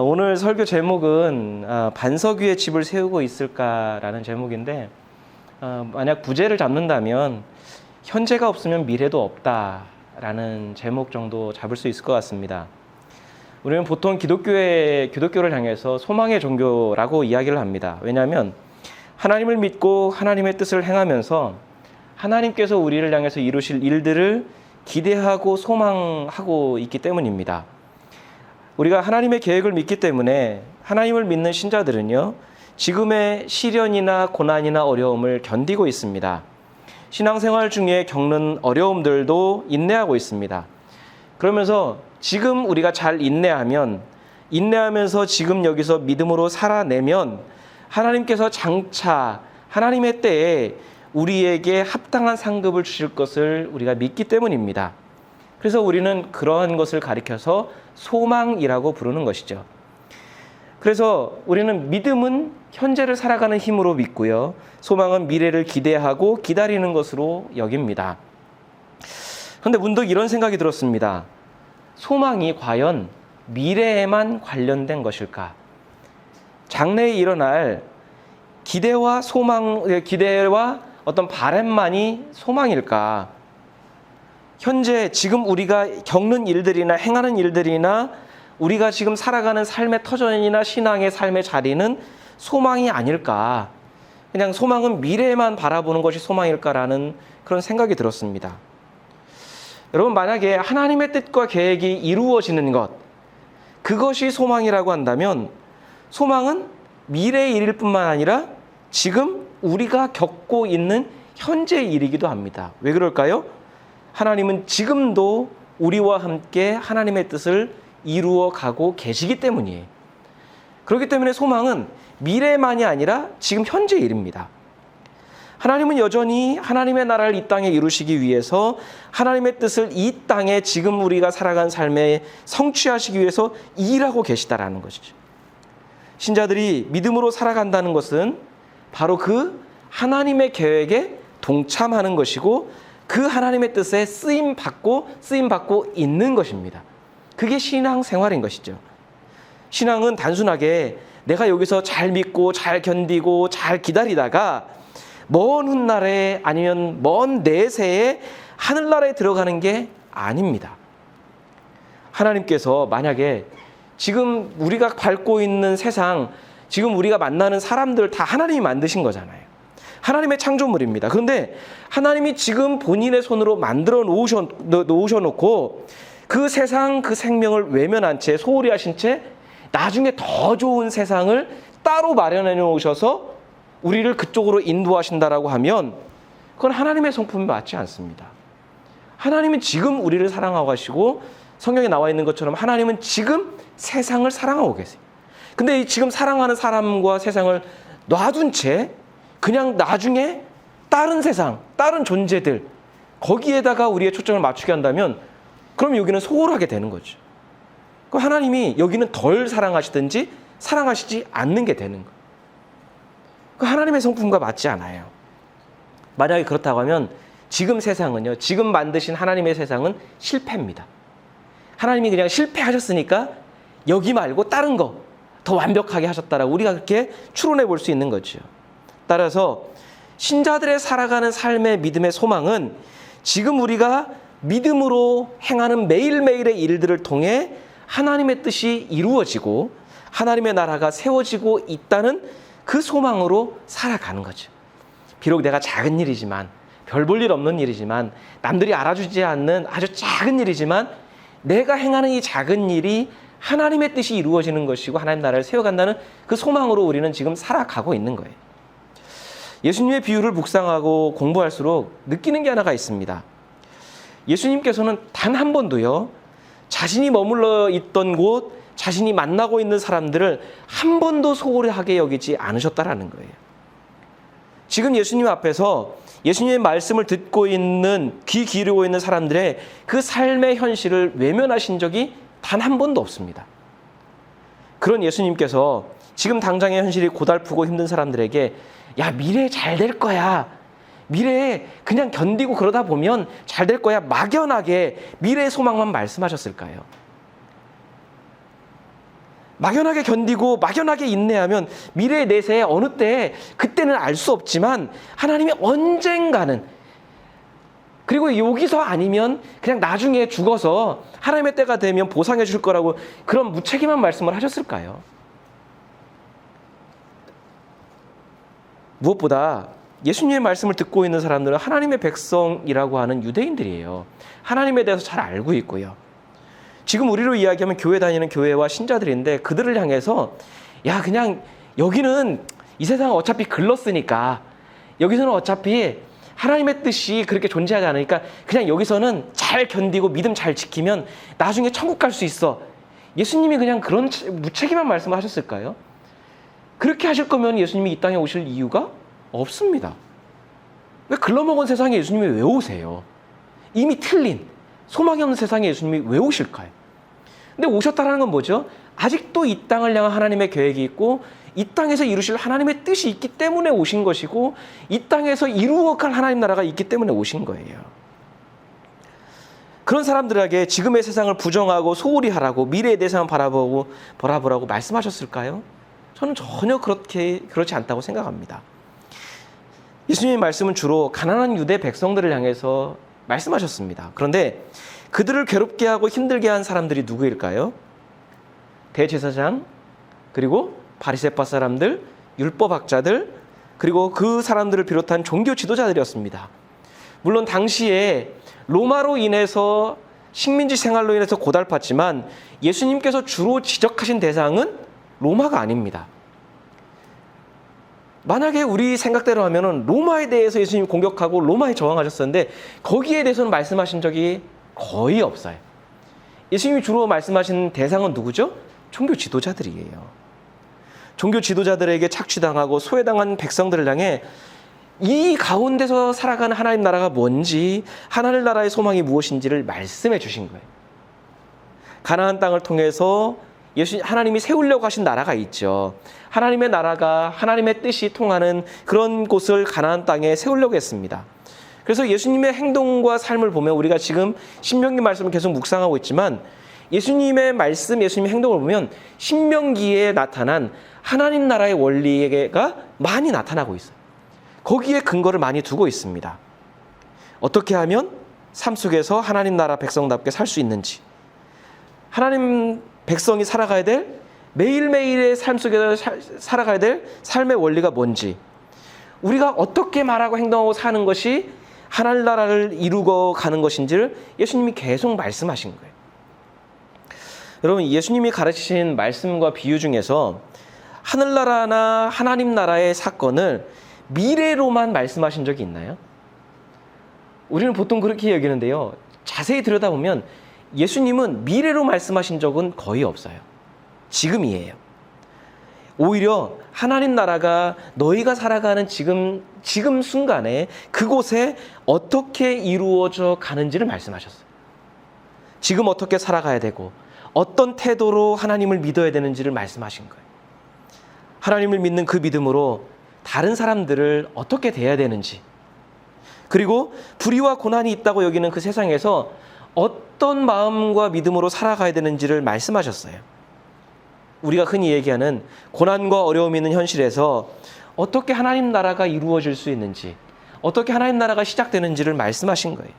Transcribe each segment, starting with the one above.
오늘 설교 제목은 반석 위에 집을 세우고 있을까라는 제목인데, 만약 부제를 잡는다면 현재가 없으면 미래도 없다라는 제목 정도 잡을 수 있을 것 같습니다. 우리는 보통 기독교를 향해서 소망의 종교라고 이야기를 합니다. 왜냐하면 하나님을 믿고 하나님의 뜻을 행하면서 하나님께서 우리를 향해서 이루실 일들을 기대하고 소망하고 있기 때문입니다. 우리가 하나님의 계획을 믿기 때문에 하나님을 믿는 신자들은요, 지금의 시련이나 고난이나 어려움을 견디고 있습니다. 신앙생활 중에 겪는 어려움들도 인내하고 있습니다. 그러면서 지금 우리가 잘 인내하면서 지금 여기서 믿음으로 살아내면 하나님께서 장차 하나님의 때에 우리에게 합당한 상급을 주실 것을 우리가 믿기 때문입니다. 그래서 우리는 그러한 것을 가리켜서 소망이라고 부르는 것이죠. 그래서 우리는 믿음은 현재를 살아가는 힘으로 믿고요, 소망은 미래를 기대하고 기다리는 것으로 여깁니다. 그런데 문득 이런 생각이 들었습니다. 소망이 과연 미래에만 관련된 것일까? 장래에 일어날 기대와 어떤 바람만이 소망일까? 현재 지금 우리가 겪는 일들이나 행하는 일들이나 우리가 지금 살아가는 삶의 터전이나 신앙의 삶의 자리는 소망이 아닐까? 그냥 소망은 미래에만 바라보는 것이 소망일까라는 그런 생각이 들었습니다. 여러분, 만약에 하나님의 뜻과 계획이 이루어지는 것, 그것이 소망이라고 한다면 소망은 미래의 일일 뿐만 아니라 지금 우리가 겪고 있는 현재의 일이기도 합니다. 왜 그럴까요? 하나님은 지금도 우리와 함께 하나님의 뜻을 이루어 가고 계시기 때문이에요. 그렇기 때문에 소망은 미래만이 아니라 지금 현재의 일입니다. 하나님은 여전히 하나님의 나라를 이 땅에 이루시기 위해서 하나님의 뜻을 이 땅에 지금 우리가 살아간 삶에 성취하시기 위해서 일하고 계시다라는 것이죠. 신자들이 믿음으로 살아간다는 것은 바로 그 하나님의 계획에 동참하는 것이고 그 하나님의 뜻에 쓰임받고 있는 것입니다. 그게 신앙생활인 것이죠. 신앙은 단순하게 내가 여기서 잘 믿고 잘 견디고 잘 기다리다가 먼 훗날에 아니면 먼 내세에 하늘나라에 들어가는 게 아닙니다. 하나님께서 만약에 지금 우리가 밟고 있는 세상, 지금 우리가 만나는 사람들 다 하나님이 만드신 거잖아요. 하나님의 창조물입니다. 그런데 하나님이 지금 본인의 손으로 만들어 놓으셔놓고 그 세상, 그 생명을 외면한 채, 소홀히 하신 채 나중에 더 좋은 세상을 따로 마련해 놓으셔서 우리를 그쪽으로 인도하신다라고 하면 그건 하나님의 성품이 맞지 않습니다. 하나님은 지금 우리를 사랑하고 하시고 성경에 나와 있는 것처럼 하나님은 지금 세상을 사랑하고 계세요. 근데 지금 사랑하는 사람과 세상을 놔둔 채 그냥 나중에 다른 세상, 다른 존재들 거기에다가 우리의 초점을 맞추게 한다면 그럼 여기는 소홀하게 되는 거죠. 그럼 하나님이 여기는 덜 사랑하시든지 사랑하시지 않는 게 되는 거예요. 그 하나님의 성품과 맞지 않아요. 만약에 그렇다고 하면 지금 세상은요, 지금 만드신 하나님의 세상은 실패입니다. 하나님이 그냥 실패하셨으니까 여기 말고 다른 거 더 완벽하게 하셨다라고 우리가 그렇게 추론해 볼 수 있는 거죠. 따라서 신자들의 살아가는 삶의 믿음의 소망은 지금 우리가 믿음으로 행하는 매일매일의 일들을 통해 하나님의 뜻이 이루어지고 하나님의 나라가 세워지고 있다는 그 소망으로 살아가는 거죠. 비록 내가 작은 일이지만, 별 볼 일 없는 일이지만, 남들이 알아주지 않는 아주 작은 일이지만 내가 행하는 이 작은 일이 하나님의 뜻이 이루어지는 것이고 하나님 나라를 세워간다는 그 소망으로 우리는 지금 살아가고 있는 거예요. 예수님의 비유를 묵상하고 공부할수록 느끼는 게 하나가 있습니다. 예수님께서는 단 한 번도요, 자신이 머물러 있던 곳, 자신이 만나고 있는 사람들을 한 번도 소홀하게 여기지 않으셨다라는 거예요. 지금 예수님 앞에서 예수님의 말씀을 듣고 있는, 귀 기울이고 있는 사람들의 그 삶의 현실을 외면하신 적이 단 한 번도 없습니다. 그런 예수님께서 지금 당장의 현실이 고달프고 힘든 사람들에게 야, 미래에 잘 될 거야, 미래에 그냥 견디고 그러다 보면 잘 될 거야, 막연하게 미래의 소망만 말씀하셨을까요? 막연하게 견디고 막연하게 인내하면 미래의 내세에 어느 때 그때는 알 수 없지만 하나님이 언젠가는, 그리고 여기서 아니면 그냥 나중에 죽어서 하나님의 때가 되면 보상해 줄 거라고 그런 무책임한 말씀을 하셨을까요? 무엇보다 예수님의 말씀을 듣고 있는 사람들은 하나님의 백성이라고 하는 유대인들이에요. 하나님에 대해서 잘 알고 있고요. 지금 우리로 이야기하면 교회 다니는 교회와 신자들인데 그들을 향해서 야, 그냥 여기는 이 세상은 어차피 글렀으니까, 여기서는 어차피 하나님의 뜻이 그렇게 존재하지 않으니까 그냥 여기서는 잘 견디고 믿음 잘 지키면 나중에 천국 갈 수 있어. 예수님이 그냥 그런 무책임한 말씀을 하셨을까요? 그렇게 하실 거면 예수님이 이 땅에 오실 이유가 없습니다. 왜 글러먹은 세상에 예수님이 왜 오세요? 이미 틀린 소망이 없는 세상에 예수님이 왜 오실까요? 근데 오셨다는 건 뭐죠? 아직도 이 땅을 향한 하나님의 계획이 있고 이 땅에서 이루실 하나님의 뜻이 있기 때문에 오신 것이고 이 땅에서 이루어갈 하나님 나라가 있기 때문에 오신 거예요. 그런 사람들에게 지금의 세상을 부정하고 소홀히 하라고 미래의 대상을 바라보라고 말씀하셨을까요? 저는 전혀 그렇지 않다고 생각합니다. 예수님의 말씀은 주로 가난한 유대 백성들을 향해서 말씀하셨습니다. 그런데 그들을 괴롭게 하고 힘들게 한 사람들이 누구일까요? 대제사장, 그리고 바리새파 사람들, 율법학자들, 그리고 그 사람들을 비롯한 종교 지도자들이었습니다. 물론 당시에 로마로 인해서 식민지 생활로 인해서 고달팠지만 예수님께서 주로 지적하신 대상은 로마가 아닙니다. 만약에 우리 생각대로 하면은 로마에 대해서 예수님이 공격하고 로마에 저항하셨었는데 거기에 대해서는 말씀하신 적이 거의 없어요. 예수님이 주로 말씀하신 대상은 누구죠? 종교 지도자들이에요. 종교 지도자들에게 착취당하고 소외당한 백성들을 향해 이 가운데서 살아가는 하나님 나라가 뭔지, 하나님 나라의 소망이 무엇인지를 말씀해 주신 거예요. 가나안 땅을 통해서 하나님이 세우려고 하신 나라가 있죠. 하나님의 나라가 하나님의 뜻이 통하는 그런 곳을 가나안 땅에 세우려고 했습니다. 그래서 예수님의 행동과 삶을 보면 우리가 지금 신명기 말씀을 계속 묵상하고 있지만 예수님의 말씀, 예수님의 행동을 보면 신명기에 나타난 하나님 나라의 원리가 많이 나타나고 있어요. 거기에 근거를 많이 두고 있습니다. 어떻게 하면 삶 속에서 하나님 나라 백성답게 살 수 있는지, 하나님 백성이 살아가야 될 매일매일의 삶 속에서 살아가야 될 삶의 원리가 뭔지, 우리가 어떻게 말하고 행동하고 사는 것이 하나님 나라를 이루고 가는 것인지를 예수님이 계속 말씀하신 거예요. 여러분, 예수님이 가르치신 말씀과 비유 중에서 하늘나라나 하나님 나라의 사건을 미래로만 말씀하신 적이 있나요? 우리는 보통 그렇게 여기는데요. 자세히 들여다보면 예수님은 미래로 말씀하신 적은 거의 없어요. 지금이에요. 오히려 하나님 나라가 너희가 살아가는 지금 순간에 그곳에 어떻게 이루어져 가는지를 말씀하셨어요. 지금 어떻게 살아가야 되고 어떤 태도로 하나님을 믿어야 되는지를 말씀하신 거예요. 하나님을 믿는 그 믿음으로 다른 사람들을 어떻게 대해야 되는지, 그리고 불의와 고난이 있다고 여기는 그 세상에서 어떤 마음과 믿음으로 살아가야 되는지를 말씀하셨어요. 우리가 흔히 얘기하는 고난과 어려움이 있는 현실에서 어떻게 하나님 나라가 이루어질 수 있는지, 어떻게 하나님 나라가 시작되는지를 말씀하신 거예요.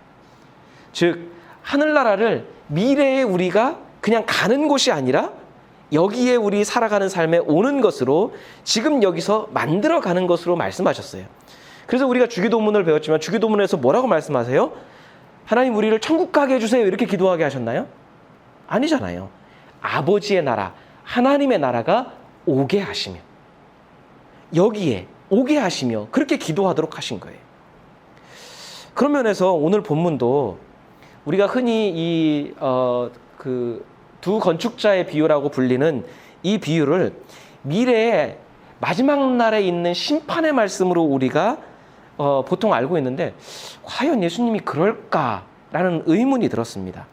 즉, 하늘나라를 미래에 우리가 그냥 가는 곳이 아니라 여기에 우리 살아가는 삶에 오는 것으로 지금 여기서 만들어가는 것으로 말씀하셨어요. 그래서 우리가 주기도문을 배웠지만 주기도문에서 뭐라고 말씀하세요? 하나님 우리를 천국 가게 해주세요 이렇게 기도하게 하셨나요? 아니잖아요. 아버지의 나라, 하나님의 나라가 오게 하시며, 여기에 오게 하시며 그렇게 기도하도록 하신 거예요. 그런 면에서 오늘 본문도 우리가 흔히 두 건축자의 비유라고 불리는 이 비유를 미래의 마지막 날에 있는 심판의 말씀으로 우리가 보통 알고 있는데 과연 예수님이 그럴까라는 의문이 들었습니다.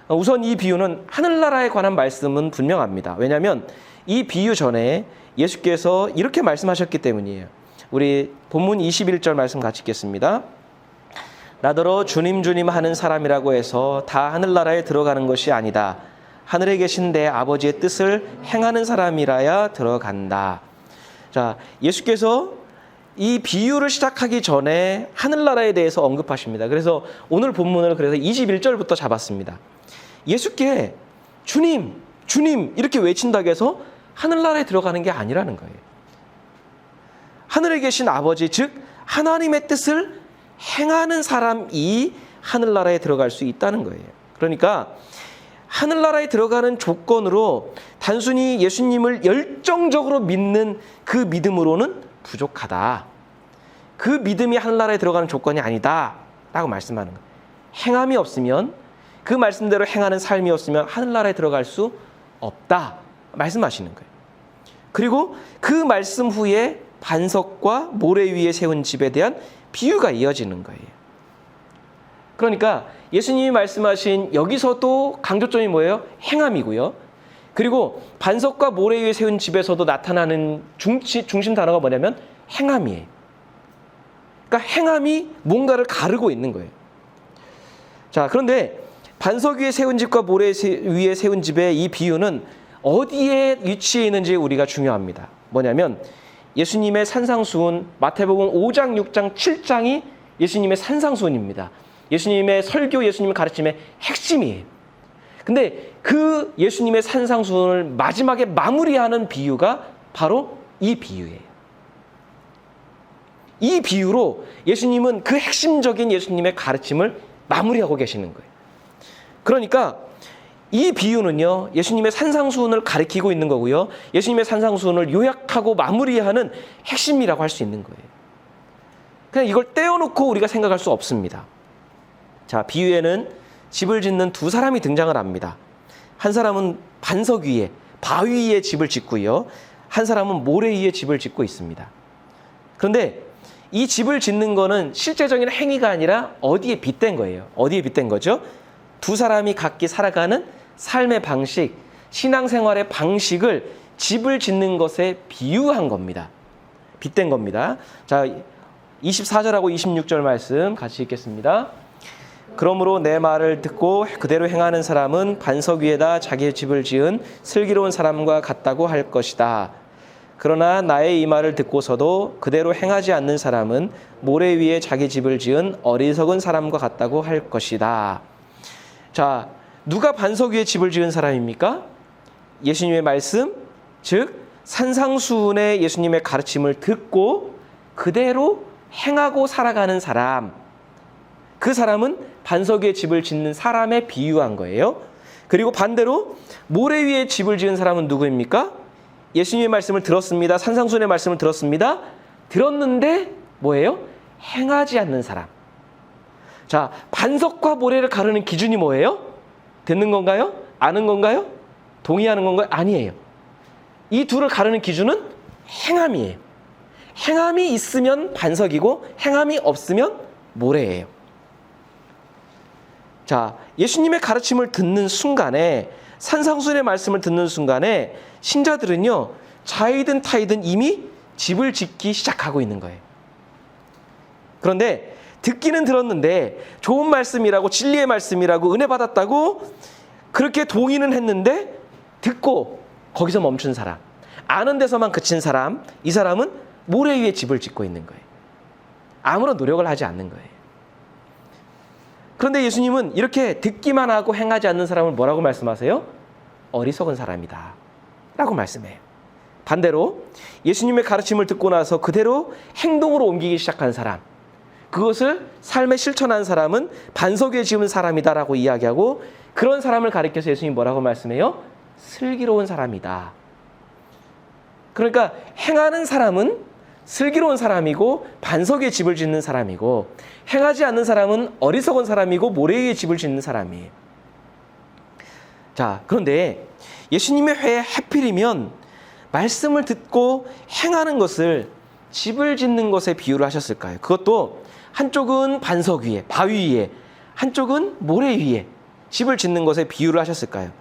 우선 이 비유는 하늘나라에 관한 말씀은 분명합니다. 왜냐하면 이 비유 전에 예수께서 이렇게 말씀하셨기 때문이에요. 우리 본문 21절 말씀 같이 읽겠습니다. 나더러 주님 주님 하는 사람이라고 해서 다 하늘나라에 들어가는 것이 아니다. 하늘에 계신 내 아버지의 뜻을 행하는 사람이라야 들어간다. 자, 예수께서 이 비유를 시작하기 전에 하늘나라에 대해서 언급하십니다. 그래서 오늘 본문을 그래서 21절부터 잡았습니다. 예수께 주님, 주님 이렇게 외친다고 해서 하늘나라에 들어가는 게 아니라는 거예요. 하늘에 계신 아버지, 즉 하나님의 뜻을 행하는 사람이 하늘나라에 들어갈 수 있다는 거예요. 그러니까 하늘나라에 들어가는 조건으로 단순히 예수님을 열정적으로 믿는 그 믿음으로는 부족하다. 그 믿음이 하늘나라에 들어가는 조건이 아니다 라고 말씀하는 거예요. 행함이 없으면, 그 말씀대로 행하는 삶이 없으면 하늘나라에 들어갈 수 없다 말씀하시는 거예요. 그리고 그 말씀 후에 반석과 모래 위에 세운 집에 대한 비유가 이어지는 거예요. 그러니까 예수님이 말씀하신 여기서도 강조점이 뭐예요? 행함이고요. 그리고 반석과 모래 위에 세운 집에서도 나타나는 중심 단어가 뭐냐면 행함이에요. 그러니까 행함이 뭔가를 가르고 있는 거예요. 자, 그런데 반석 위에 세운 집과 모래 위에 세운 집의 이 비유는 어디에 위치해 있는지 우리가 중요합니다. 뭐냐면 예수님의 산상수훈, 마태복음 5장, 6장, 7장이 예수님의 산상수훈입니다. 예수님의 설교, 예수님의 가르침의 핵심이에요. 근데 그 예수님의 산상수훈을 마지막에 마무리하는 비유가 바로 이 비유예요. 이 비유로 예수님은 그 핵심적인 예수님의 가르침을 마무리하고 계시는 거예요. 그러니까 이 비유는요, 예수님의 산상수훈을 가리키고 있는 거고요. 예수님의 산상수훈을 요약하고 마무리하는 핵심이라고 할 수 있는 거예요. 그냥 이걸 떼어놓고 우리가 생각할 수 없습니다. 자, 비유에는 집을 짓는 두 사람이 등장을 합니다. 한 사람은 반석 위에, 바위 위에 집을 짓고요. 한 사람은 모래 위에 집을 짓고 있습니다. 그런데 이 집을 짓는 거는 실제적인 행위가 아니라 어디에 빗댄 거예요. 어디에 빗댄 거죠? 두 사람이 각기 살아가는 삶의 방식, 신앙생활의 방식을 집을 짓는 것에 비유한 겁니다. 빗댄 겁니다. 자, 24절하고 26절 말씀 같이 읽겠습니다. 그러므로 내 말을 듣고 그대로 행하는 사람은 반석 위에다 자기의 집을 지은 슬기로운 사람과 같다고 할 것이다. 그러나 나의 이 말을 듣고서도 그대로 행하지 않는 사람은 모래 위에 자기 집을 지은 어리석은 사람과 같다고 할 것이다. 자, 누가 반석 위에 집을 지은 사람입니까? 예수님의 말씀, 즉 산상수훈의 예수님의 가르침을 듣고 그대로 행하고 살아가는 사람. 그 사람은 반석 위에 집을 짓는 사람에 비유한 거예요. 그리고 반대로 모래 위에 집을 지은 사람은 누구입니까? 예수님의 말씀을 들었습니다. 산상수훈의 말씀을 들었습니다. 들었는데 뭐예요? 행하지 않는 사람. 자, 반석과 모래를 가르는 기준이 뭐예요? 듣는 건가요? 아는 건가요? 동의하는 건가요? 아니에요. 이 둘을 가르는 기준은 행함이에요. 행함이 있으면 반석이고 행함이 없으면 모래예요. 자, 예수님의 가르침을 듣는 순간에, 산상수훈의 말씀을 듣는 순간에 신자들은요, 자이든 타이든 이미 집을 짓기 시작하고 있는 거예요. 그런데 듣기는 들었는데 좋은 말씀이라고, 진리의 말씀이라고, 은혜 받았다고 그렇게 동의는 했는데 듣고 거기서 멈춘 사람, 아는 데서만 그친 사람, 이 사람은 모래 위에 집을 짓고 있는 거예요. 아무런 노력을 하지 않는 거예요. 그런데 예수님은 이렇게 듣기만 하고 행하지 않는 사람을 뭐라고 말씀하세요? 어리석은 사람이다 라고 말씀해요. 반대로 예수님의 가르침을 듣고 나서 그대로 행동으로 옮기기 시작한 사람, 그것을 삶에 실천한 사람은 반석 위에 지은 사람이다라고 이야기하고, 그런 사람을 가리켜서 예수님이 뭐라고 말씀해요? 슬기로운 사람이다. 그러니까 행하는 사람은 슬기로운 사람이고 반석 위에 집을 짓는 사람이고, 행하지 않는 사람은 어리석은 사람이고 모래 위에 집을 짓는 사람이에요. 자, 그런데 예수님의 회에 하필이면 말씀을 듣고 행하는 것을 집을 짓는 것에 비유를 하셨을까요? 그것도 한쪽은 반석 위에, 바위 위에, 한쪽은 모래 위에 집을 짓는 것에 비유를 하셨을까요?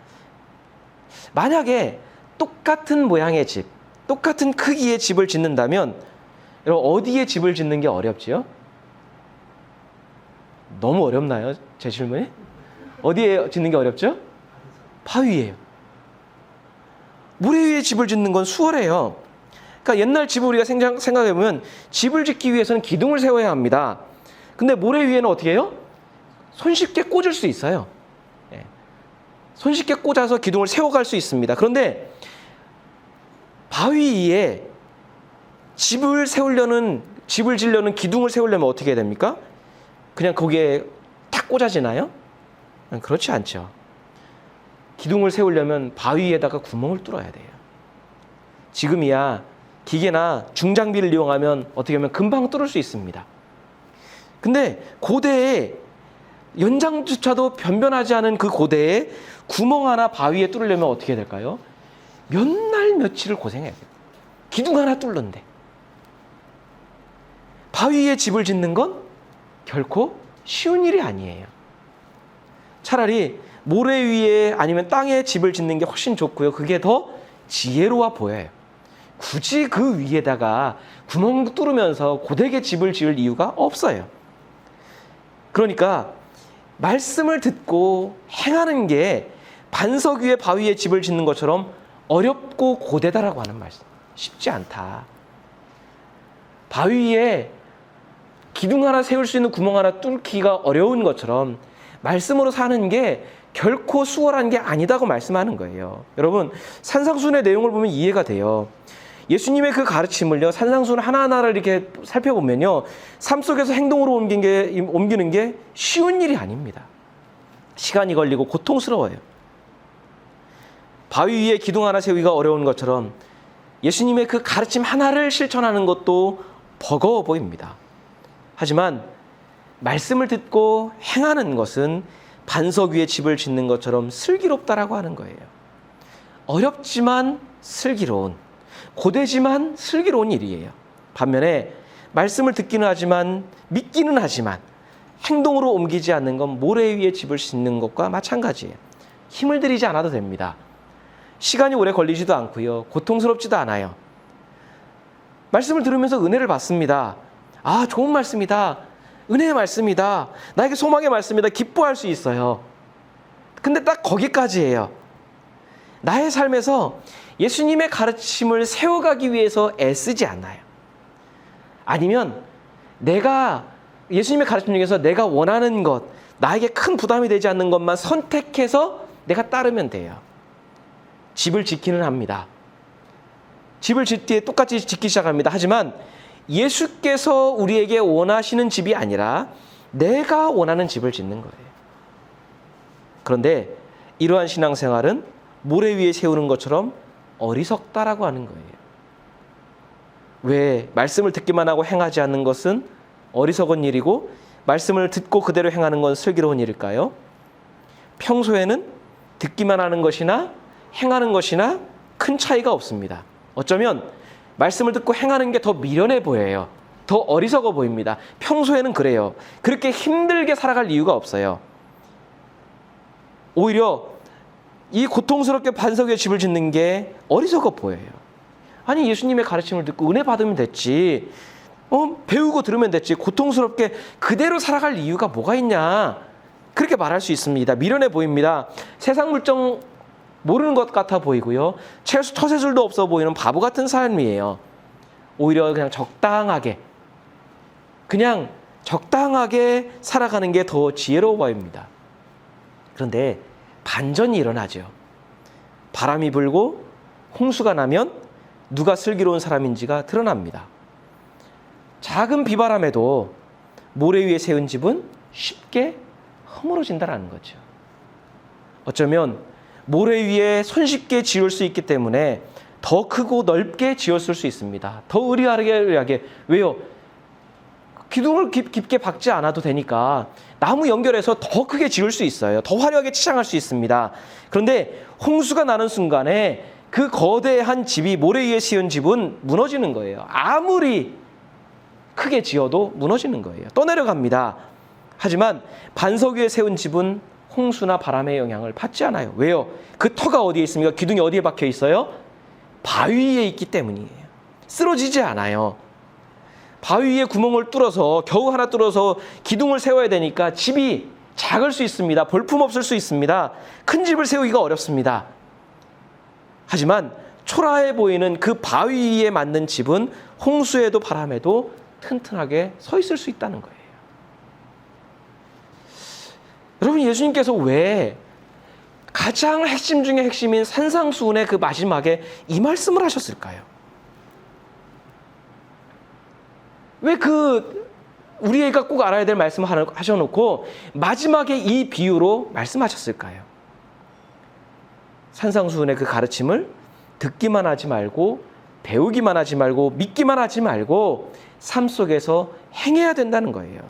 만약에 똑같은 모양의 집, 똑같은 크기의 집을 짓는다면 여러분, 어디에 집을 짓는 게 어렵지요? 너무 어렵나요? 제 질문이? 어디에 짓는 게 어렵죠? 바위예요. 모래 위에 집을 짓는 건 수월해요. 그러니까 옛날 집을 우리가 생각해보면 집을 짓기 위해서는 기둥을 세워야 합니다. 근데 모래 위에는 어떻게 해요? 손쉽게 꽂을 수 있어요. 손쉽게 꽂아서 기둥을 세워갈 수 있습니다. 그런데 바위 위에 집을 지려는 기둥을 세우려면 어떻게 해야 됩니까? 그냥 거기에 탁 꽂아지나요? 그렇지 않죠. 기둥을 세우려면 바위에다가 구멍을 뚫어야 돼요. 지금이야 기계나 중장비를 이용하면 어떻게 하면 금방 뚫을 수 있습니다. 근데 고대에 연장조차도 변변하지 않은 그 고대에 구멍 하나 바위에 뚫으려면 어떻게 해야 될까요? 몇 날 며칠을 고생해야 돼요. 기둥 하나 뚫는데. 바위에 집을 짓는 건 결코 쉬운 일이 아니에요. 차라리 모래 위에 아니면 땅에 집을 짓는 게 훨씬 좋고요. 그게 더 지혜로워 보여요. 굳이 그 위에다가 구멍 뚫으면서 고되게 집을 지을 이유가 없어요. 그러니까 말씀을 듣고 행하는 게 반석 위에 바위에 집을 짓는 것처럼 어렵고 고되다라고 하는 말씀. 쉽지 않다. 바위 위에 기둥 하나 세울 수 있는 구멍 하나 뚫기가 어려운 것처럼 말씀으로 사는 게 결코 수월한 게 아니다고 말씀하는 거예요. 여러분, 산상수훈의 내용을 보면 이해가 돼요. 예수님의 그 가르침을요, 산상수훈 하나하나를 이렇게 살펴보면요, 삶 속에서 행동으로 옮기는 게 쉬운 일이 아닙니다. 시간이 걸리고 고통스러워요. 바위 위에 기둥 하나 세우기가 어려운 것처럼 예수님의 그 가르침 하나를 실천하는 것도 버거워 보입니다. 하지만 말씀을 듣고 행하는 것은 반석 위에 집을 짓는 것처럼 슬기롭다라고 하는 거예요. 어렵지만 슬기로운, 고되지만 슬기로운 일이에요. 반면에 말씀을 듣기는 하지만 믿기는 하지만 행동으로 옮기지 않는 건 모래 위에 집을 짓는 것과 마찬가지예요. 힘을 들이지 않아도 됩니다. 시간이 오래 걸리지도 않고요. 고통스럽지도 않아요. 말씀을 들으면서 은혜를 받습니다. 아, 좋은 말씀이다. 은혜의 말씀이다. 나에게 소망의 말씀이다. 기뻐할 수 있어요. 근데 딱 거기까지예요. 나의 삶에서 예수님의 가르침을 세워가기 위해서 애쓰지 않아요. 아니면 내가 예수님의 가르침 중에서 내가 원하는 것, 나에게 큰 부담이 되지 않는 것만 선택해서 내가 따르면 돼요. 집을 짓기는 합니다. 집을 짓기에 똑같이 짓기 시작합니다. 하지만 예수께서 우리에게 원하시는 집이 아니라 내가 원하는 집을 짓는 거예요. 그런데 이러한 신앙생활은 모래 위에 세우는 것처럼 어리석다라고 하는 거예요. 왜 말씀을 듣기만 하고 행하지 않는 것은 어리석은 일이고 말씀을 듣고 그대로 행하는 건 슬기로운 일일까요? 평소에는 듣기만 하는 것이나 행하는 것이나 큰 차이가 없습니다. 어쩌면 말씀을 듣고 행하는 게 더 미련해 보여요. 더 어리석어 보입니다. 평소에는 그래요. 그렇게 힘들게 살아갈 이유가 없어요. 오히려 이 고통스럽게 반석 위에 집을 짓는 게 어리석어 보여요. 아니, 예수님의 가르침을 듣고 은혜 받으면 됐지. 배우고 들으면 됐지. 고통스럽게 그대로 살아갈 이유가 뭐가 있냐. 그렇게 말할 수 있습니다. 미련해 보입니다. 세상 물정 모르는 것 같아 보이고요. 처세술도 없어 보이는 바보 같은 삶이에요. 오히려 그냥 적당하게 살아가는 게 더 지혜로워 보입니다. 그런데 반전이 일어나죠. 바람이 불고 홍수가 나면 누가 슬기로운 사람인지가 드러납니다. 작은 비바람에도 모래 위에 세운 집은 쉽게 허물어진다는 거죠. 어쩌면 모래 위에 손쉽게 지을 수 있기 때문에 더 크고 넓게 지었을 수 있습니다. 더 의리하게. 왜요? 기둥을 깊게 박지 않아도 되니까 나무 연결해서 더 크게 지을 수 있어요. 더 화려하게 치장할 수 있습니다. 그런데 홍수가 나는 순간에 그 거대한 집이, 모래 위에 세운 집은 무너지는 거예요. 아무리 크게 지어도 무너지는 거예요. 떠내려갑니다. 하지만 반석 위에 세운 집은 홍수나 바람의 영향을 받지 않아요. 왜요? 그 터가 어디에 있습니까? 기둥이 어디에 박혀 있어요? 바위 위에 있기 때문이에요. 쓰러지지 않아요. 바위 위에 구멍을 뚫어서, 겨우 하나 뚫어서 기둥을 세워야 되니까 집이 작을 수 있습니다. 볼품없을 수 있습니다. 큰 집을 세우기가 어렵습니다. 하지만 초라해 보이는 그 바위 위에 만든 집은 홍수에도 바람에도 튼튼하게 서 있을 수 있다는 거예요. 여러분, 예수님께서 왜 가장 핵심 중에 핵심인 산상수훈의 그 마지막에 이 말씀을 하셨을까요? 왜 우리가 꼭 알아야 될 말씀을 하셔놓고 마지막에 이 비유로 말씀하셨을까요? 산상수훈의 그 가르침을 듣기만 하지 말고, 배우기만 하지 말고, 믿기만 하지 말고 삶 속에서 행해야 된다는 거예요.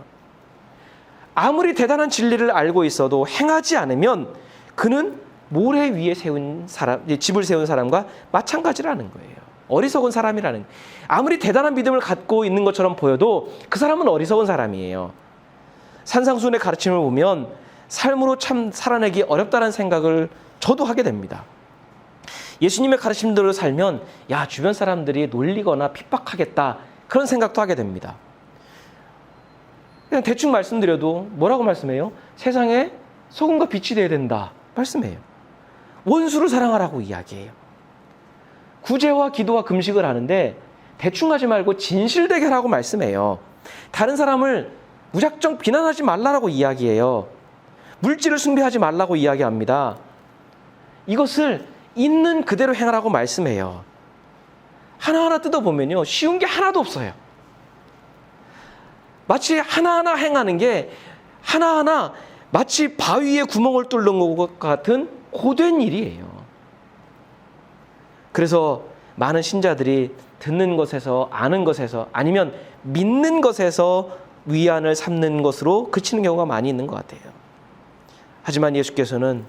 아무리 대단한 진리를 알고 있어도 행하지 않으면 그는 모래 위에 집을 세운 사람과 마찬가지라는 거예요. 어리석은 사람이라는 거예요. 아무리 대단한 믿음을 갖고 있는 것처럼 보여도 그 사람은 어리석은 사람이에요. 산상수훈의 가르침을 보면 삶으로 참 살아내기 어렵다는 생각을 저도 하게 됩니다. 예수님의 가르침대로 살면 주변 사람들이 놀리거나 핍박하겠다, 그런 생각도 하게 됩니다. 그냥 대충 말씀드려도 뭐라고 말씀해요? 세상에 소금과 빛이 되어야 된다 말씀해요. 원수를 사랑하라고 이야기해요. 구제와 기도와 금식을 하는데 대충 하지 말고 진실되게 하라고 말씀해요. 다른 사람을 무작정 비난하지 말라고 이야기해요. 물질을 숭배하지 말라고 이야기합니다. 이것을 있는 그대로 행하라고 말씀해요. 하나하나 뜯어보면요, 쉬운 게 하나도 없어요. 마치 하나하나 행하는 게 하나하나 마치 바위에 구멍을 뚫는 것 같은 고된 일이에요. 그래서 많은 신자들이 듣는 것에서, 아는 것에서, 아니면 믿는 것에서 위안을 삼는 것으로 그치는 경우가 많이 있는 것 같아요. 하지만 예수께서는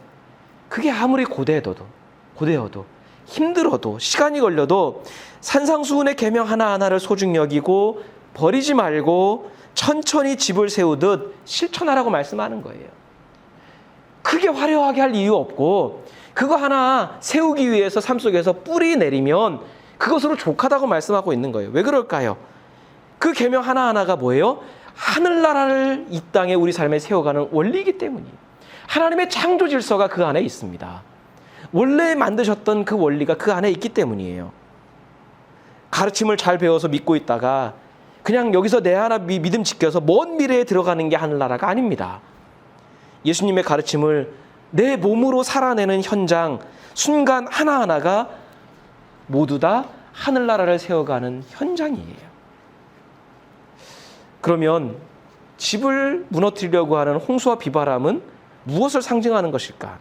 그게 아무리 고되어도 힘들어도 시간이 걸려도 산상수훈의 계명 하나하나를 소중히 여기고 버리지 말고 천천히 집을 세우듯 실천하라고 말씀하는 거예요. 크게 화려하게 할 이유 없고 그거 하나 세우기 위해서 삶 속에서 뿌리 내리면 그것으로 족하다고 말씀하고 있는 거예요. 왜 그럴까요? 그 계명 하나하나가 뭐예요? 하늘나라를 이 땅에 우리 삶에 세워가는 원리이기 때문이에요. 하나님의 창조 질서가 그 안에 있습니다. 원래 만드셨던 그 원리가 그 안에 있기 때문이에요. 가르침을 잘 배워서 믿고 있다가 그냥 여기서 내 하나 믿음 지켜서 먼 미래에 들어가는 게 하늘나라가 아닙니다. 예수님의 가르침을 내 몸으로 살아내는 현장, 순간 하나하나가 모두 다 하늘나라를 세워가는 현장이에요. 그러면 집을 무너뜨리려고 하는 홍수와 비바람은 무엇을 상징하는 것일까?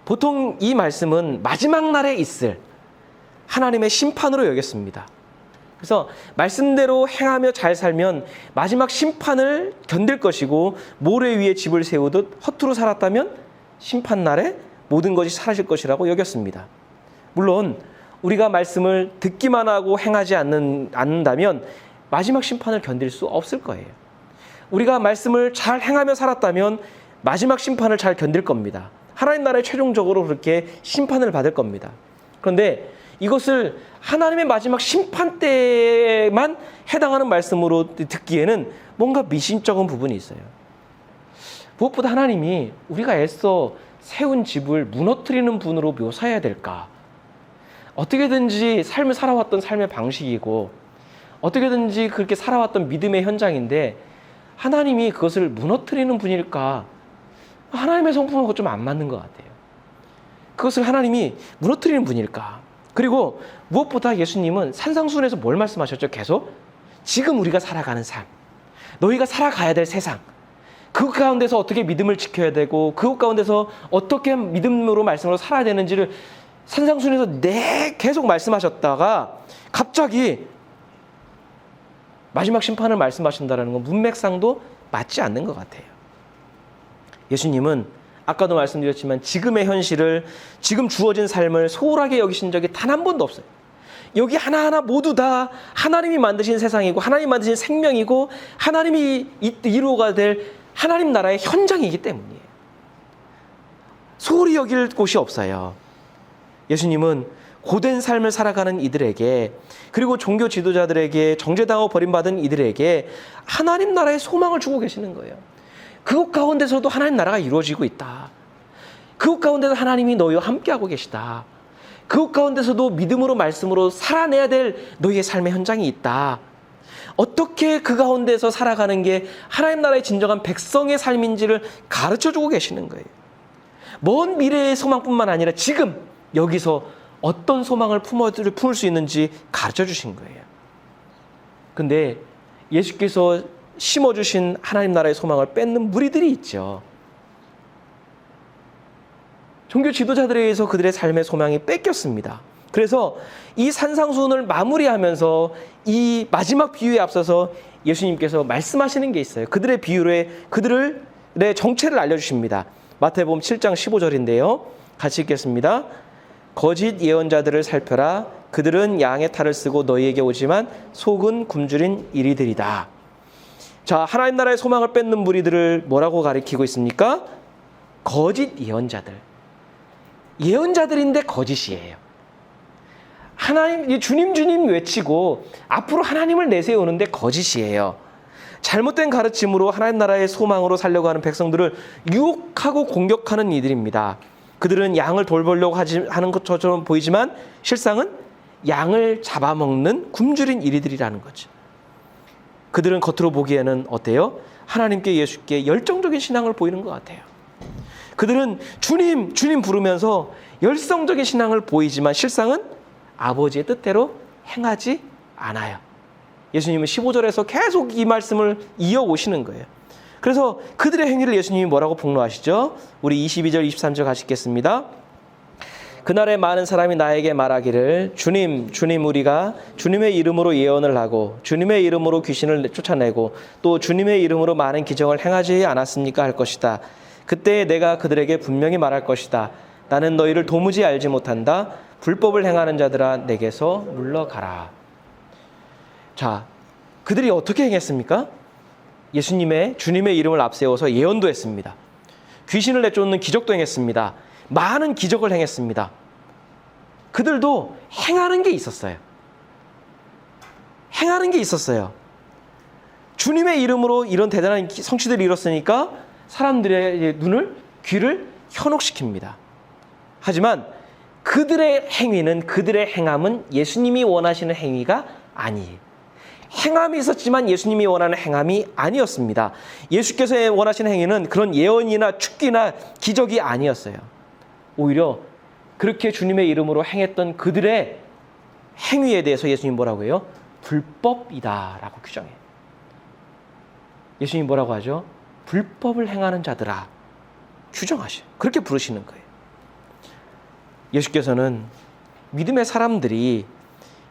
보통 이 말씀은 마지막 날에 있을 하나님의 심판으로 여겼습니다. 그래서 말씀대로 행하며 잘 살면 마지막 심판을 견딜 것이고, 모래 위에 집을 세우듯 허투루 살았다면 심판날에 모든 것이 사라질 것이라고 여겼습니다. 물론 우리가 말씀을 듣기만 하고 행하지 않는다면 마지막 심판을 견딜 수 없을 거예요. 우리가 말씀을 잘 행하며 살았다면 마지막 심판을 잘 견딜 겁니다. 하나님 나라에 최종적으로 그렇게 심판을 받을 겁니다. 그런데 이것을 하나님의 마지막 심판 때에만 해당하는 말씀으로 듣기에는 뭔가 미심쩍은 부분이 있어요. 무엇보다 하나님이 우리가 애써 세운 집을 무너뜨리는 분으로 묘사해야 될까? 어떻게든지 삶을 살아왔던 삶의 방식이고 어떻게든지 그렇게 살아왔던 믿음의 현장인데 하나님이 그것을 무너뜨리는 분일까? 하나님의 성품하고 좀 안 맞는 것 같아요. 그것을 하나님이 무너뜨리는 분일까? 그리고 무엇보다 예수님은 산상수훈에서 뭘 말씀하셨죠? 계속 지금 우리가 살아가는 삶, 너희가 살아가야 될 세상, 그 가운데서 어떻게 믿음을 지켜야 되고 그 가운데서 어떻게 믿음으로 말씀으로 살아야 되는지를 산상수훈에서 계속 말씀하셨다가 갑자기 마지막 심판을 말씀하신다는 건 문맥상도 맞지 않는 것 같아요. 예수님은 아까도 말씀드렸지만 지금의 현실을, 지금 주어진 삶을 소홀하게 여기신 적이 단 한 번도 없어요. 여기 하나하나 모두 다 하나님이 만드신 세상이고 하나님이 만드신 생명이고 하나님이 이루어가 될 하나님 나라의 현장이기 때문이에요. 소홀히 여길 곳이 없어요. 예수님은 고된 삶을 살아가는 이들에게, 그리고 종교 지도자들에게, 정죄당하고 버림받은 이들에게 하나님 나라의 소망을 주고 계시는 거예요. 그것 가운데서도 하나님 나라가 이루어지고 있다. 그것 가운데서 하나님이 너희와 함께하고 계시다. 그것 가운데서도 믿음으로 말씀으로 살아내야 될 너희의 삶의 현장이 있다. 어떻게 그 가운데서 살아가는 게 하나님 나라의 진정한 백성의 삶인지를 가르쳐주고 계시는 거예요. 먼 미래의 소망뿐만 아니라 지금 여기서 어떤 소망을 품을 수 있는지 가르쳐주신 거예요. 근데 예수께서 심어주신 하나님 나라의 소망을 뺏는 무리들이 있죠. 종교 지도자들에 의해서 그들의 삶의 소망이 뺏겼습니다. 그래서 이 산상수훈을 마무리하면서 이 마지막 비유에 앞서서 예수님께서 말씀하시는 게 있어요. 그들의 비유에 그들의 정체를 알려주십니다. 마태복음 7장 15절인데요. 같이 읽겠습니다. 거짓 예언자들을 살펴라. 그들은 양의 탈을 쓰고 너희에게 오지만 속은 굶주린 이리들이다. 자, 하나님 나라의 소망을 뺏는 무리들을 뭐라고 가리키고 있습니까? 거짓 예언자들. 예언자들인데 거짓이에요. 하나님, 주님 외치고 앞으로 하나님을 내세우는데 거짓이에요. 잘못된 가르침으로 하나님 나라의 소망으로 살려고 하는 백성들을 유혹하고 공격하는 이들입니다. 그들은 양을 돌보려고 하는 것처럼 보이지만 실상은 양을 잡아먹는 굶주린 이리들이라는 거죠. 그들은 겉으로 보기에는 어때요? 하나님께 예수께 열정적인 신앙을 보이는 것 같아요. 그들은 주님 부르면서 열성적인 신앙을 보이지만 실상은 아버지의 뜻대로 행하지 않아요. 예수님은 15절에서 계속 이 말씀을 이어오시는 거예요. 그래서 그들의 행위를 예수님이 뭐라고 폭로하시죠? 우리 22절, 23절 같이 읽겠습니다. 그날에 많은 사람이 나에게 말하기를 주님, 우리가 주님의 이름으로 예언을 하고 주님의 이름으로 귀신을 쫓아내고 또 주님의 이름으로 많은 기적을 행하지 않았습니까? 할 것이다. 그때 내가 그들에게 분명히 말할 것이다. 나는 너희를 도무지 알지 못한다. 불법을 행하는 자들아 내게서 물러가라. 자, 그들이 어떻게 행했습니까? 주님의 이름을 앞세워서 예언도 했습니다. 귀신을 내쫓는 기적도 행했습니다. 많은 기적을 행했습니다. 그들도 행하는 게 있었어요. 주님의 이름으로 이런 대단한 성취들을 이뤘으니까 사람들의 귀를 현혹시킵니다. 하지만 그들의 행함은 예수님이 원하시는 행위가 아니에요. 행함이 있었지만 예수님이 원하는 행함이 아니었습니다. 예수께서 원하시는 행위는 그런 예언이나 축기나 기적이 아니었어요. 오히려 그렇게 주님의 이름으로 행했던 그들의 행위에 대해서 예수님 뭐라고 해요? 불법이다라고 규정해요. 예수님 뭐라고 하죠? 불법을 행하는 자들아 규정하셔요. 그렇게 부르시는 거예요. 예수께서는 믿음의 사람들이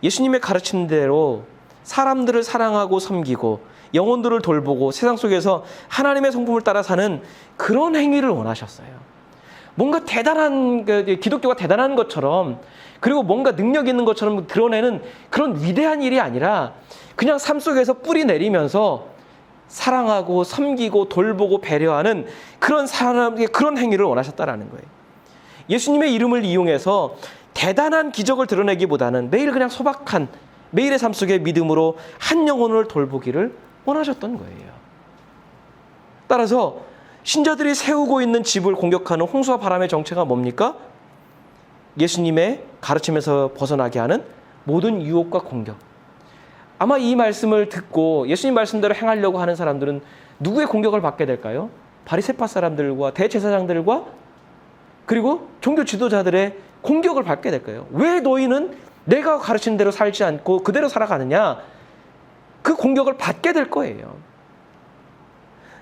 예수님의 가르친 대로 사람들을 사랑하고 섬기고 영혼들을 돌보고 세상 속에서 하나님의 성품을 따라 사는 그런 행위를 원하셨어요. 뭔가 기독교가 대단한 것처럼 그리고 뭔가 능력 있는 것처럼 드러내는 그런 위대한 일이 아니라 그냥 삶 속에서 뿌리 내리면서 사랑하고 섬기고 돌보고 배려하는 그런 행위를 원하셨다라는 거예요. 예수님의 이름을 이용해서 대단한 기적을 드러내기보다는 매일 그냥 소박한 매일의 삶 속에 믿음으로 한 영혼을 돌보기를 원하셨던 거예요. 따라서 신자들이 세우고 있는 집을 공격하는 홍수와 바람의 정체가 뭡니까? 예수님의 가르침에서 벗어나게 하는 모든 유혹과 공격. 아마 이 말씀을 듣고 예수님 말씀대로 행하려고 하는 사람들은 누구의 공격을 받게 될까요? 바리새파 사람들과 대제사장들과 그리고 종교 지도자들의 공격을 받게 될까요? 왜 너희는 내가 가르친 대로 살지 않고 그대로 살아가느냐? 그 공격을 받게 될 거예요.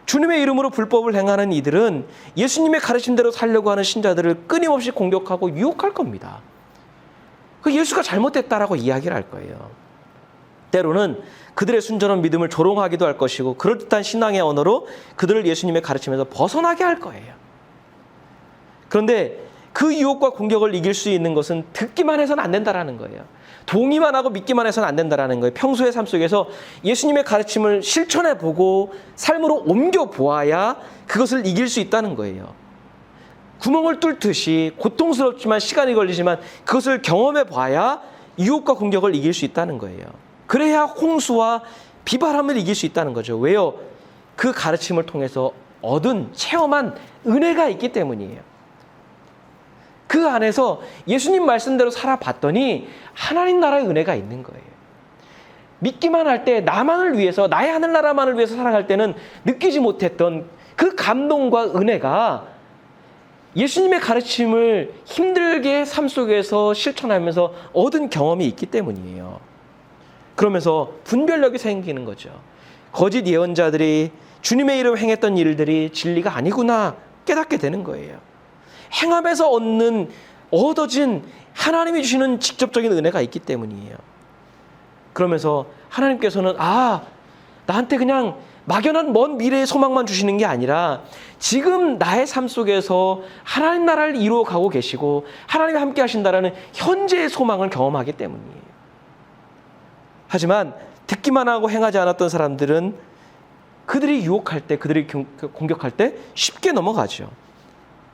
주님의 이름으로 불법을 행하는 이들은 예수님의 가르친 대로 살려고 하는 신자들을 끊임없이 공격하고 유혹할 겁니다. 그 예수가 잘못됐다라고 이야기를 할 거예요. 때로는 그들의 순전한 믿음을 조롱하기도 할 것이고 그럴듯한 신앙의 언어로 그들을 예수님의 가르침에서 벗어나게 할 거예요. 그런데 그 유혹과 공격을 이길 수 있는 것은 듣기만 해서는 안 된다라는 거예요. 동의만 하고 믿기만 해서는 안 된다라는 거예요. 평소의 삶 속에서 예수님의 가르침을 실천해 보고 삶으로 옮겨 보아야 그것을 이길 수 있다는 거예요. 구멍을 뚫듯이 고통스럽지만 시간이 걸리지만 그것을 경험해 봐야 유혹과 공격을 이길 수 있다는 거예요. 그래야 홍수와 비바람을 이길 수 있다는 거죠. 왜요? 그 가르침을 통해서 얻은 체험한 은혜가 있기 때문이에요. 그 안에서 예수님 말씀대로 살아봤더니 하나님 나라의 은혜가 있는 거예요. 믿기만 할 때 나만을 위해서, 나의 하늘나라만을 위해서 살아갈 때는 느끼지 못했던 그 감동과 은혜가 예수님의 가르침을 힘들게 삶 속에서 실천하면서 얻은 경험이 있기 때문이에요. 그러면서 분별력이 생기는 거죠. 거짓 예언자들이 주님의 이름 행했던 일들이 진리가 아니구나 깨닫게 되는 거예요. 행함에서 얻어진 하나님이 주시는 직접적인 은혜가 있기 때문이에요. 그러면서 하나님께서는 나한테 그냥 막연한 먼 미래의 소망만 주시는 게 아니라 지금 나의 삶 속에서 하나님 나라를 이루어가고 계시고 하나님이 함께 하신다라는 현재의 소망을 경험하기 때문이에요. 하지만 듣기만 하고 행하지 않았던 사람들은 그들이 유혹할 때, 그들이 공격할 때 쉽게 넘어가죠.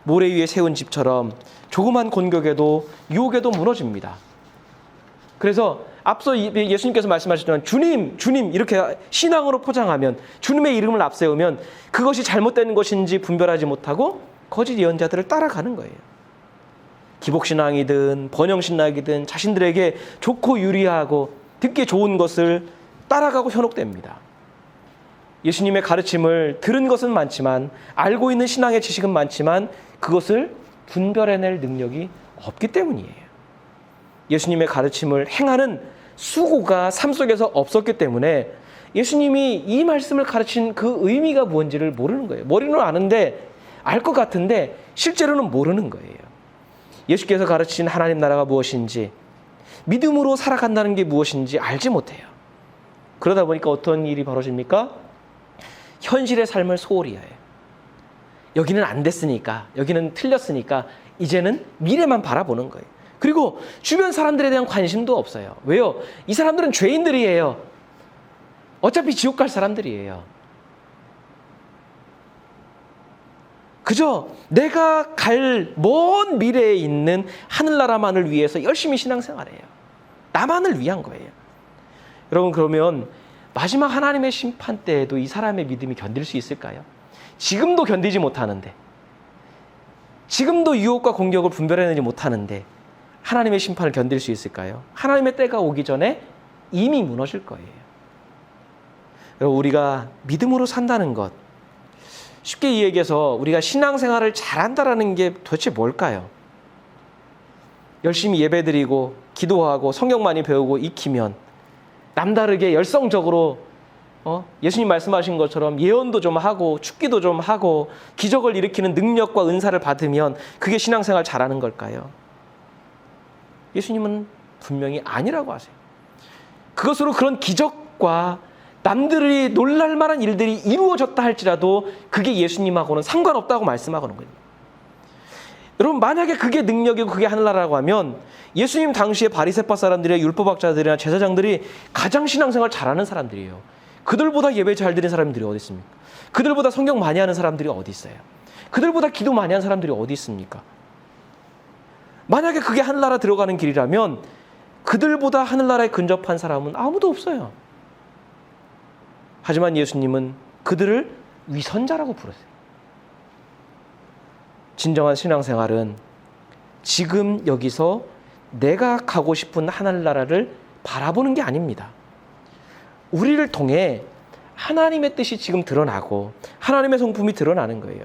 모래 위에 세운 집처럼 조그만 공격에도 유혹에도 무너집니다. 그래서 앞서 예수님께서 말씀하셨지만 주님, 주님 이렇게 신앙으로 포장하면, 주님의 이름을 앞세우면 그것이 잘못된 것인지 분별하지 못하고 거짓 예언자들을 따라가는 거예요. 기복신앙이든 번영신앙이든 자신들에게 좋고 유리하고 듣기 좋은 것을 따라가고 현혹됩니다. 예수님의 가르침을 들은 것은 많지만, 알고 있는 신앙의 지식은 많지만 그것을 분별해낼 능력이 없기 때문이에요. 예수님의 가르침을 행하는 수고가 삶 속에서 없었기 때문에 예수님이 이 말씀을 가르친 그 의미가 뭔지를 모르는 거예요. 머리로는 아는데, 알 것 같은데 실제로는 모르는 거예요. 예수께서 가르친 하나님 나라가 무엇인지, 믿음으로 살아간다는 게 무엇인지 알지 못해요. 그러다 보니까 어떤 일이 벌어집니까? 현실의 삶을 소홀히 해요. 여기는 안 됐으니까, 여기는 틀렸으니까 이제는 미래만 바라보는 거예요. 그리고 주변 사람들에 대한 관심도 없어요. 왜요? 이 사람들은 죄인들이에요. 어차피 지옥 갈 사람들이에요. 그저 내가 갈 먼 미래에 있는 하늘나라만을 위해서 열심히 신앙생활해요. 나만을 위한 거예요. 여러분, 그러면 마지막 하나님의 심판 때에도 이 사람의 믿음이 견딜 수 있을까요? 지금도 견디지 못하는데, 지금도 유혹과 공격을 분별해내지 못하는데 하나님의 심판을 견딜 수 있을까요? 하나님의 때가 오기 전에 이미 무너질 거예요. 여러분, 우리가 믿음으로 산다는 것, 쉽게 이야기해서 우리가 신앙생활을 잘한다라는 게 도대체 뭘까요? 열심히 예배드리고 기도하고 성경 많이 배우고 익히면, 남다르게 열성적으로 예수님 말씀하신 것처럼 예언도 좀 하고 축기도 좀 하고 기적을 일으키는 능력과 은사를 받으면 그게 신앙생활 잘하는 걸까요? 예수님은 분명히 아니라고 하세요. 그것으로 그런 기적과 남들이 놀랄 만한 일들이 이루어졌다 할지라도 그게 예수님하고는 상관없다고 말씀하고는 거예요. 여러분, 만약에 그게 능력이고 그게 하늘나라라고 하면 예수님 당시에 바리새파 사람들이나 율법학자들이나 제사장들이 가장 신앙생활 잘하는 사람들이에요. 그들보다 예배 잘 드리는 사람들이 어디 있습니까? 그들보다 성경 많이 하는 사람들이 어디 있어요? 그들보다 기도 많이 하는 사람들이 어디 있습니까? 만약에 그게 하늘나라 들어가는 길이라면 그들보다 하늘나라에 근접한 사람은 아무도 없어요. 하지만 예수님은 그들을 위선자라고 부르세요. 진정한 신앙생활은 지금 여기서 내가 가고 싶은 하늘나라를 바라보는 게 아닙니다. 우리를 통해 하나님의 뜻이 지금 드러나고 하나님의 성품이 드러나는 거예요.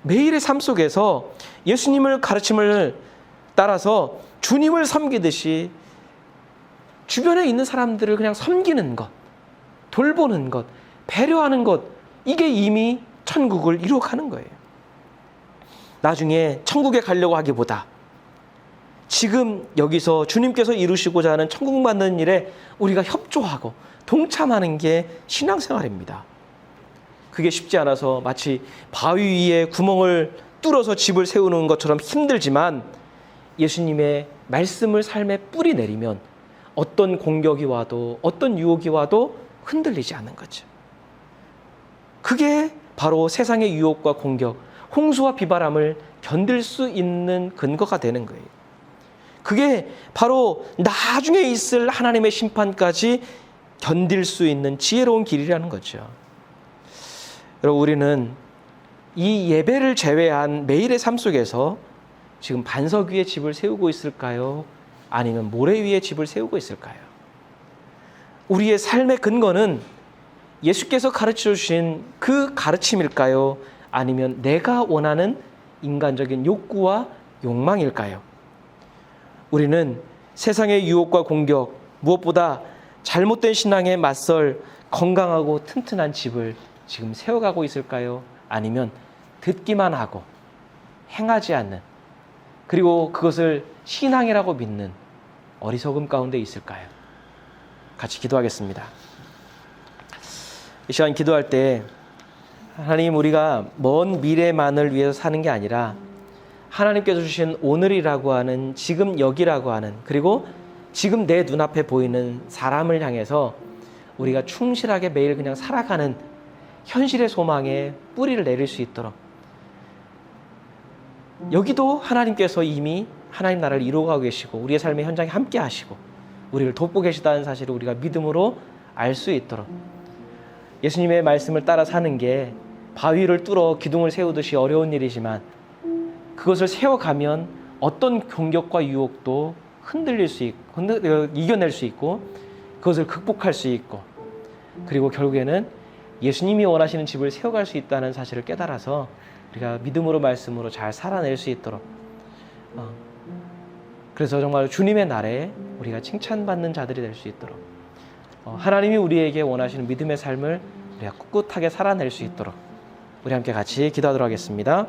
매일의 삶 속에서 예수님을 가르침을 따라서 주님을 섬기듯이 주변에 있는 사람들을 그냥 섬기는 것, 돌보는 것, 배려하는 것, 이게 이미 천국을 이루어가는 거예요. 나중에 천국에 가려고 하기보다 지금 여기서 주님께서 이루시고자 하는 천국 만드는 일에 우리가 협조하고 동참하는 게 신앙생활입니다. 그게 쉽지 않아서 마치 바위 위에 구멍을 뚫어서 집을 세우는 것처럼 힘들지만 예수님의 말씀을 삶에 뿌리 내리면 어떤 공격이 와도 어떤 유혹이 와도 흔들리지 않는 거죠. 그게 바로 세상의 유혹과 공격, 홍수와 비바람을 견딜 수 있는 근거가 되는 거예요. 그게 바로 나중에 있을 하나님의 심판까지 견딜 수 있는 지혜로운 길이라는 거죠. 여러분, 우리는 이 예배를 제외한 매일의 삶 속에서 지금 반석 위에 집을 세우고 있을까요? 아니면 모래 위에 집을 세우고 있을까요? 우리의 삶의 근거는 예수께서 가르쳐 주신 그 가르침일까요? 아니면 내가 원하는 인간적인 욕구와 욕망일까요? 우리는 세상의 유혹과 공격, 무엇보다 잘못된 신앙에 맞설 건강하고 튼튼한 집을 지금 세워가고 있을까요? 아니면 듣기만 하고 행하지 않는, 그리고 그것을 신앙이라고 믿는 어리석음 가운데 있을까요? 같이 기도하겠습니다. 이 시간 기도할 때 하나님, 우리가 먼 미래만을 위해서 사는 게 아니라 하나님께서 주신 오늘이라고 하는, 지금 여기라고 하는, 그리고 지금 내 눈앞에 보이는 사람을 향해서 우리가 충실하게 매일 그냥 살아가는 현실의 소망에 뿌리를 내릴 수 있도록, 여기도 하나님께서 이미 하나님 나라를 이루어가고 계시고 우리의 삶의 현장에 함께 하시고 우리를 돕고 계시다는 사실을 우리가 믿음으로 알 수 있도록, 예수님의 말씀을 따라 사는 게 바위를 뚫어 기둥을 세우듯이 어려운 일이지만 그것을 세워가면 어떤 공격과 유혹도 흔들릴 수 있고 이겨낼 수 있고 그것을 극복할 수 있고, 그리고 결국에는 예수님이 원하시는 집을 세워갈 수 있다는 사실을 깨달아서 우리가 믿음으로 말씀으로 잘 살아낼 수 있도록, 그래서 정말 주님의 날에 우리가 칭찬받는 자들이 될 수 있도록, 하나님이 우리에게 원하시는 믿음의 삶을 우리가 꿋꿋하게 살아낼 수 있도록 우리 함께 같이 기도하도록 하겠습니다.